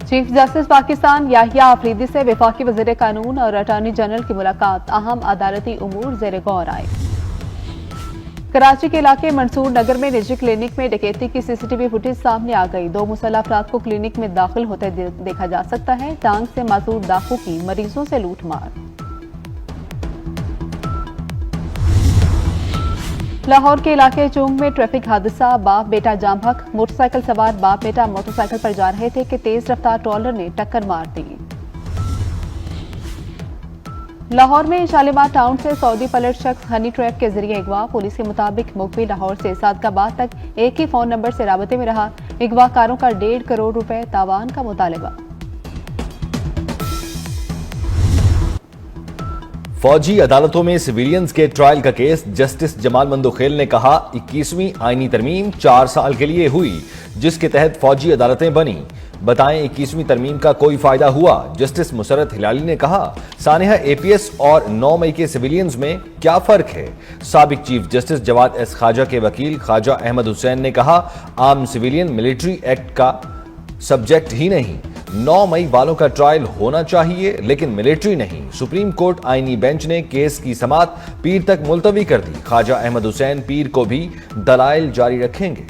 Chief justice Pakistan Yahya Afridi से वफाकी वज़ीर कानून और अटॉर्नी जनरल की मुलाकात, अहम अदालती उमूर ज़ेर गौर आए। कराची के इलाके मंसूर नगर में निजी क्लिनिक में डकैती की सीसीटीवी फुटेज सामने आ गई। 2 मुसल्लह अफराद को क्लिनिक में दाखिल होते देखा जा सकता है। टांग से मासूर डाकू की मरीजों से लूटमार। लाहौर के इलाके चोंग में ट्रैफिक हादसा, बाप बेटा जाम हक। मोटरसाइकिल सवार बाप बेटा मोटरसाइकिल पर जा रहे थे कि तेज रफ्तार ट्रॉलर ने टक्कर मार दी। लाहौर में शालीमार टाउन से सऊदी पलट शख्स हनी ट्रैप के जरिए अगवा। पुलिस के मुताबिक मुकबी लाहौर से सादकाबाद तक एक ही फोन नंबर से राबते में रहा। अगवाकारों का 1.5 करोड़ रुपए तावान का मुतालबा। फौजी अदालतों में सिविलियंस के ट्रायल का केस, जस्टिस जमाल मंदोखेल ने कहा 21वीं आईनी तरमीम 4 साल के लिए हुई, जिसके तहत फौजी अदालतें बनी। बताएं 21वीं तरमीम का कोई फायदा हुआ? जस्टिस मुसरत हिलाली ने कहा सानिया एपीएस और 9 मई के सिविलियंस में क्या फर्क है? साबिक चीफ जस्टिस जवाद एस खाजा के वकील ख्वाजा अहमद हुसैन ने कहा आम सिविलियन मिलिट्री एक्ट का सब्जेक्ट ही नहीं। 9 मई वालों का ट्रायल होना चाहिए लेकिन मिलिट्री नहीं। सुप्रीम कोर्ट आईनी बेंच ने केस की समाअत पीर तक मुलतवी कर दी। ख्वाजा अहमद हुसैन पीर को भी दलाइल जारी रखेंगे।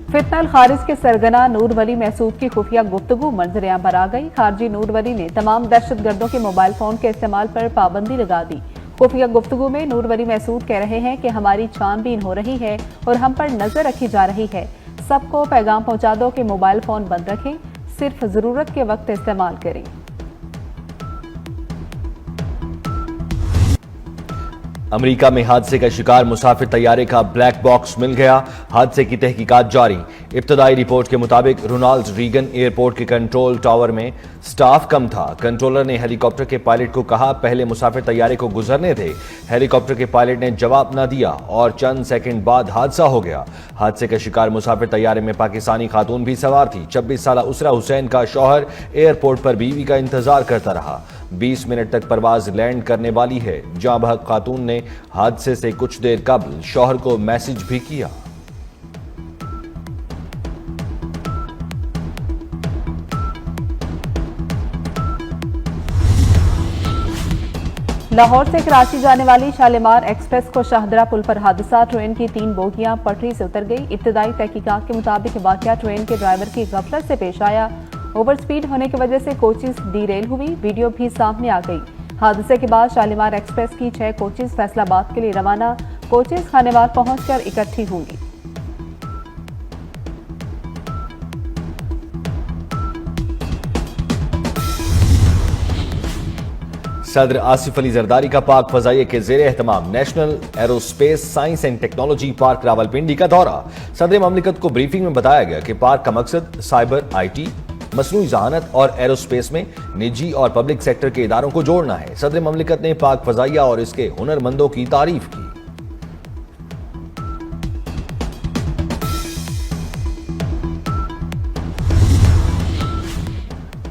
फितनल खारिज के सरगना नूर वली महसूद की खुफिया गुफ्तगू मंजर-ए-आम पर आ गई। खारजी नूर वली ने तमाम दहशतगर्दों के मोबाइल फोन के इस्तेमाल पर पाबंदी लगा दी। खुफिया गुफ्तगू में नूर वली महसूद कह रहे हैं कि हमारी छानबीन हो रही है और हम पर नजर रखी जा रही है। सबको पैगाम पहुंचा दो कि मोबाइल फोन बंद रखें, सिर्फ जरूरत के वक्त इस्तेमाल करें। अमेरिका में हादसे का शिकार मुसाफिर तैयारे का ब्लैक बॉक्स मिल गया। हादसे की तहकीकात जारी। इब्तदाई रिपोर्ट के मुताबिक रोनाल्ड रीगन एयरपोर्ट के कंट्रोल टावर में स्टाफ कम था। कंट्रोलर ने हेलीकॉप्टर के पायलट को कहा पहले मुसाफिर तैयारे को गुजरने थे। हेलीकॉप्टर के पायलट ने जवाब न दिया और चंद सेकंड बाद हादसा हो गया। हादसे का शिकार मुसाफिर तैयारे में पाकिस्तानी खातून भी सवार थी। 26 साल उसरा हुसैन का शौहर एयरपोर्ट पर बीवी का इंतजार करता रहा। 20 मिनट तक परवाज लैंड करने वाली है। जां बहक खातून ने हादसे से कुछ देर कबल शौहर को मैसेज भी किया। लाहौर से कराची जाने वाली शालीमार एक्सप्रेस को शाहदरा पुल पर हादसा। ट्रेन की 3 बोगियां पटरी से उतर गई। इब्तदाई तहकीकात के मुताबिक वाकया ट्रेन के ड्राइवर की गफलत से पेश आया। ओवर स्पीड होने की वजह से कोचेस डीरेल हुई। वीडियो भी सामने आ गई। हादसे के बाद शालीमार एक्सप्रेस की 6 कोचेस फैसलाबाद के लिए रवाना। कोचेस खानेवाल पहुंचकर इकट्ठी होंगी। सदर आसिफ अली जरदारी का पाक फजाइये के जेर एहतमाम National Aerospace Science and Technology Park Rawalpindi का दौरा। सदर ममलिकत को ब्रीफिंग में बताया गया कि पार्क का मकसद साइबर, IT, मसनूई जहानत और एरोस्पेस में निजी और पब्लिक सेक्टर के इदारों को जोड़ना है। सदर ममलिकत ने पाक फजाइया और इसके हुनरमंदों की तारीफ की।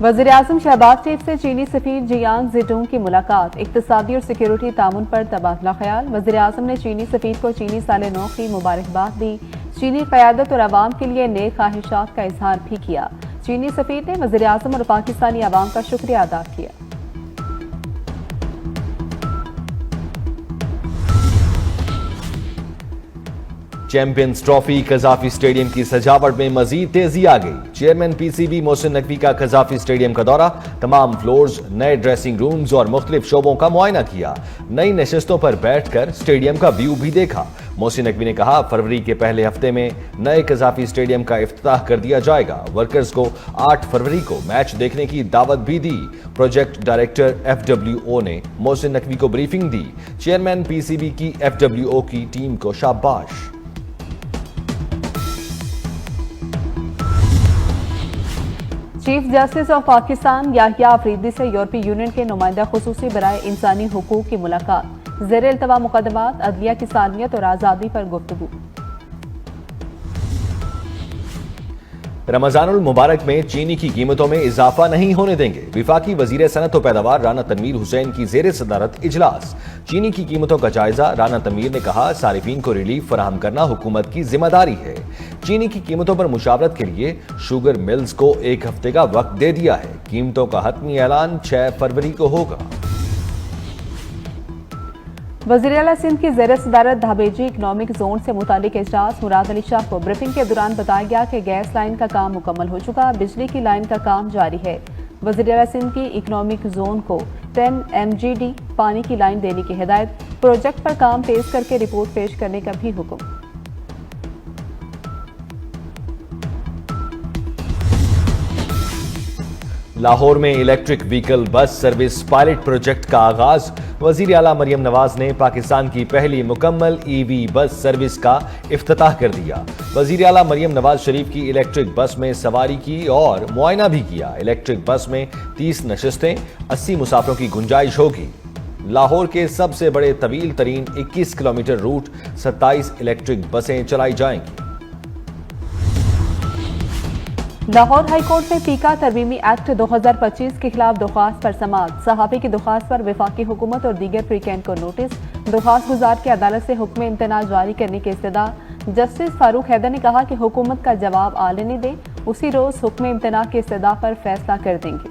वज़ीर आज़म शहबाज शरीफ से चीनी सफीर जियांग ज़ेडुंग की मुलाकात। इक्तिसादी और सिक्योरिटी तामुन पर तबादला ख्याल। वज़ीर आज़म ने चीनी सफीर को चीनी साल नौ की मुबारकबाद दी। चीनी क़यादत और अवाम के लिए नेक ख्वाहिशात का इजहार भी किया। चीनी सफीर ने वज़ीर आज़म और पाकिस्तानी अवाम का शुक्रिया अदा किया। चैंपियंस ट्रॉफी कजाफी स्टेडियम की सजावट में मजीद तेजी आ गई। चेयरमैन PCB मोहसिन नकवी का कजाफी स्टेडियम का दौरा, तमाम फ्लोर्स, नए ड्रेसिंग रूम्स और मुख्तलिफ शोबों का मुआयना किया। नई नशिस्तों पर बैठकर स्टेडियम का व्यू भी देखा। मोहसिन नकवी ने कहा फरवरी के पहले हफ्ते में नए कजाफी स्टेडियम का इफ्तिताह कर दिया जाएगा। वर्कर्स को 8 फरवरी को मैच देखने की दावत भी दी। प्रोजेक्ट डायरेक्टर FWO ने मोहसिन नकवी को ब्रीफिंग दी। चेयरमैन PCB की FWO की टीम को शाबाश। Chief justice of Pakistan Yahya Afridi से यूरोपीय यूनियन के नुमाइंदा खुसूसी बराए इंसानी हुकूक की मुलाकात। ज़ेर इल्तवा मुकदमात, अदलिया की सालमियत और आज़ादी पर गुफ्तगू। रमजानुल मुबारक में चीनी की कीमतों में इजाफा नहीं होने देंगे। विफाकी वजीर सनत व पैदावार राना तनवीर हुसैन की जेर सदारत इजलास। चीनी की कीमतों का जायजा। राना तनवीर ने कहा, सारिफीन को रिलीफ फराहम करना हुकूमत की जिम्मेदारी है। चीनी की कीमतों पर मुशावरत के लिए शुगर मिल्स को 1 हफ्ते का वक्त दे दिया है। कीमतों का हतमी ऐलान 6 फरवरी को होगा। वज़ीर आला सिंध की ज़ेर सदारत धाबेजी इकनॉमिक जोन से मुतालिक इजलास। मुराद अली शाह को ब्रीफिंग के दौरान बताया गया कि गैस लाइन का काम मुकम्मल हो चुका, बिजली की लाइन का काम जारी है। वज़ीर आला सिंध की इकनॉमिक जोन को 10 MGD पानी की लाइन देने की हिदायत। प्रोजेक्ट पर काम तेज करके रिपोर्ट पेश करने का भी हुक्म। लाहौर में electric vehicle bus service pilot project का आगाज। वजीर आला मरियम नवाज ने पाकिस्तान की पहली मुकम्मल EV बस सर्विस का इफ्तिताह कर दिया। वजीर आला मरियम नवाज शरीफ की इलेक्ट्रिक बस में सवारी की और मुआयना भी किया। इलेक्ट्रिक बस में 30 नशिस्तें, 80 मुसाफिरों की गुंजाइश होगी। लाहौर के सबसे बड़े तवील तरीन 21 किलोमीटर रूट 27 इलेक्ट्रिक बसें चलाई जाएंगी। लाहौर हाईकोर्ट में पीका तरमीमी एक्ट 2025 के खिलाफ दरख्वास्त पर समाअत। सहाफी की दरख्वास्त पर वफाकी हुकूमत और दीगर फ्रीकैंट को नोटिस। दरख्वास्त गुजार की अदालत से हुक्म इम्तना जारी करने की इस्तदा। जस्टिस फारूक हैदर ने कहा कि हुकूमत का जवाब आ लेने दे, उसी रोज हुक्म इम्तना की इस्तदा पर फैसला कर देंगे।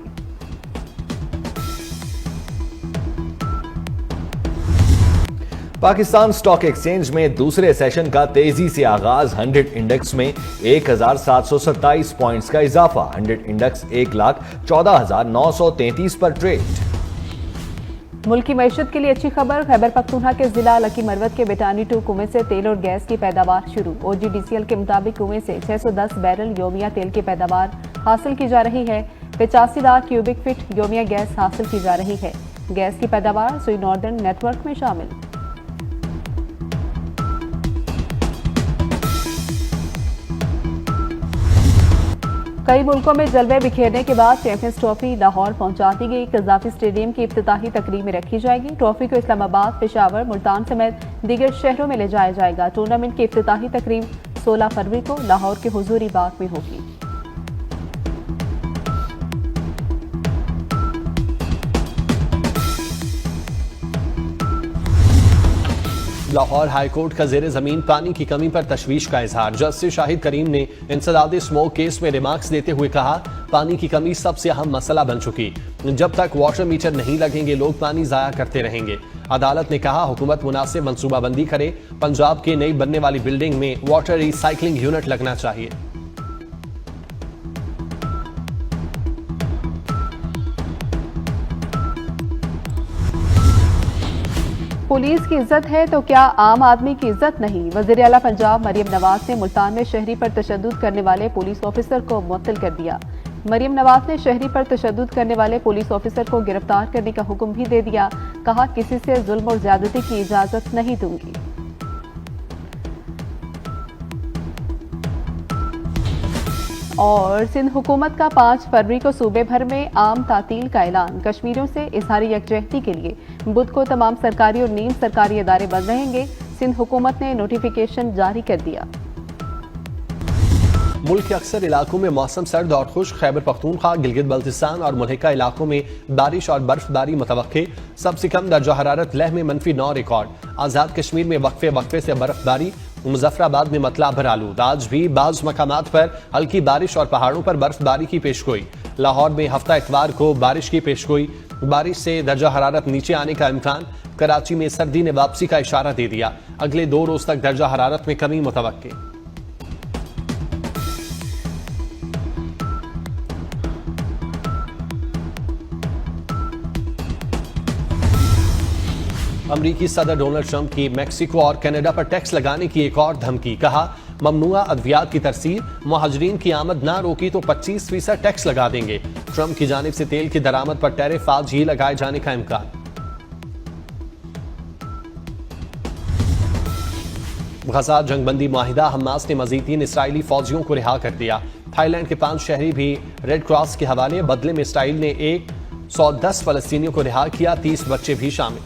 पाकिस्तान स्टॉक एक्सचेंज में दूसरे सेशन का तेजी से आगाज। 100 इंडेक्स में 1727 पॉइंट्स का इजाफा। 100 इंडेक्स 1,14,933 पर ट्रेड। मुल्क की मईशत के लिए अच्छी खबर। खैबर पख्तूनख्वा के जिला लकी मरवत के बेटानी 2 कुएं से तेल और गैस की पैदावार शुरू। OGDCL के मुताबिक कुएं से 610 बैरल योमिया तेल की पैदावार हासिल की जा रही है। 85 लाख क्यूबिक फीट योमिया गैस हासिल की जा रही है। गैस की पैदावार सुई नॉर्दर्न नेटवर्क में शामिल। कई मुल्कों में जलवे बिखेरने के बाद चैंपियंस ट्रॉफी लाहौर पहुंचा दी गई। कज़ाफी स्टेडियम की इफ्तिताही तकरीब में रखी जाएगी। ट्रॉफी को इस्लामाबाद, पेशावर, मुल्तान समेत दीगर शहरों में ले जाया जाएगा। टूर्नामेंट की इफ्तिताही तकरीब 16 फरवरी को लाहौर के हुजूरी बाग में होगी। लाहौर हाईकोर्ट का जेर जमीन पानी की कमी पर तशवीश का इजहार। जस्टिस शाहिद करीम ने इंसदाद स्मोक केस में रिमार्क्स देते हुए कहा, पानी की कमी सबसे अहम मसला बन चुकी। जब तक वाटर मीटर नहीं लगेंगे लोग पानी जाया करते रहेंगे। अदालत ने कहा, हुकूमत मुनासिब मंसूबाबंदी करे। पंजाब के नई बनने वाली बिल्डिंग में वाटर रिसाइकलिंग यूनिट लगना चाहिए। पुलिस की इज्जत है तो क्या आम आदमी की इज्जत नहीं? वज़ीर आला पंजाब मरियम नवाज ने मुल्तान में शहरी पर तशद्दुद करने वाले पुलिस ऑफिसर को मुअत्तल कर दिया। मरियम नवाज ने शहरी पर तशद्दुद करने वाले पुलिस ऑफिसर को गिरफ्तार करने का हुक्म भी दे दिया। कहा, किसी से जुल्म और ज्यादती की इजाजत नहीं दूंगी। और सिंध हुकूमत का 5 फरवरी को सूबे भर में आम तातील का ऐलान। कश्मीरियों से इजहारी यकजहती के लिए बुध को तमाम सरकारी और नीम सरकारी इदारे बंद रहेंगे। सिंध हुकूमत ने नोटिफिकेशन जारी कर दिया। मुल्क के अक्सर इलाकों में मौसम सर्द और खुश्क। खैबर पख्तूनख्वा, गिलगित बल्तिस्तान और मुल्हिका इलाकों में बारिश और बर्फबारी मुतवक्के। सबसे कम दर्जा हरारत लेह में -9 रिकॉर्ड। आज़ाद कश्मीर में वक्फे वक्फे से बर्फबारी। मुजफ्फराबाद में मतला भर आलूद। आज भी बाज़ मकामात पर हल्की बारिश और पहाड़ों पर बर्फबारी की पेशगोई। लाहौर में हफ्ता इतवार को बारिश की पेशगोई। बारिश से दर्जा हरारत नीचे आने का इम्कान। कराची में सर्दी ने वापसी का इशारा दे दिया। अगले 2 रोज तक दर्जा हरारत में कमी मुतवक्के। अमरीकी सदर डोनाल्ड ट्रंप की मेक्सिको और कनाडा पर टैक्स लगाने की एक और धमकी। कहा, ममनुआ अद्वियात की तरसील, मुहाजिरीन की आमद ना रोकी तो 25% टैक्स लगा देंगे। ट्रंप की जानिब से तेल की दरामद पर टैरिफ आज ही लगाए जाने का इम्कान। गजा जंगबंदी मुआहिदा। हमास ने मजीद 3 इसराइली फौजियों को रिहा कर दिया। थाईलैंड के 5 शहरी भी रेड क्रॉस के हवाले। बदले में इसराइल ने 110 फलस्तीनियों को रिहा किया, 30 बच्चे भी शामिल।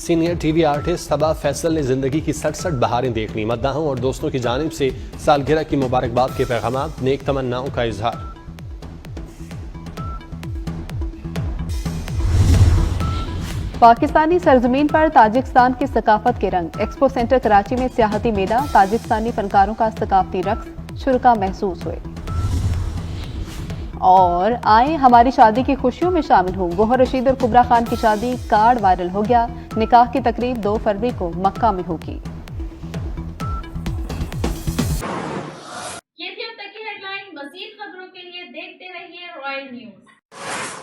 सीनियर टीवी आर्टिस्ट तबा फैसल ने जिंदगी की 67 बहारें देख ली। मद्दाहों और दोस्तों की जानिब से सालगिरह की मुबारकबाद के पैगाम, नेक तमन्नाओं का इजहार। पाकिस्तानी सरजमीन पर ताजिकिस्तान की सकाफत के रंग। एक्सपो सेंटर कराची में सियाहती मेला, ताजिकिस्तानी फनकारों का सकाफती रक्स, शुरका महसूस हुए। और आए हमारी शादी की खुशियों में शामिल हों। गोहर रशीद और कुबरा खान की शादी, कार्ड वायरल हो गया। निकाह की तकरीब 2 फरवरी को मक्का में होगी। ये थी अब तक की हेडलाइन। मज़ीद खबरों के लिए देखते रहिए रॉयल न्यूज।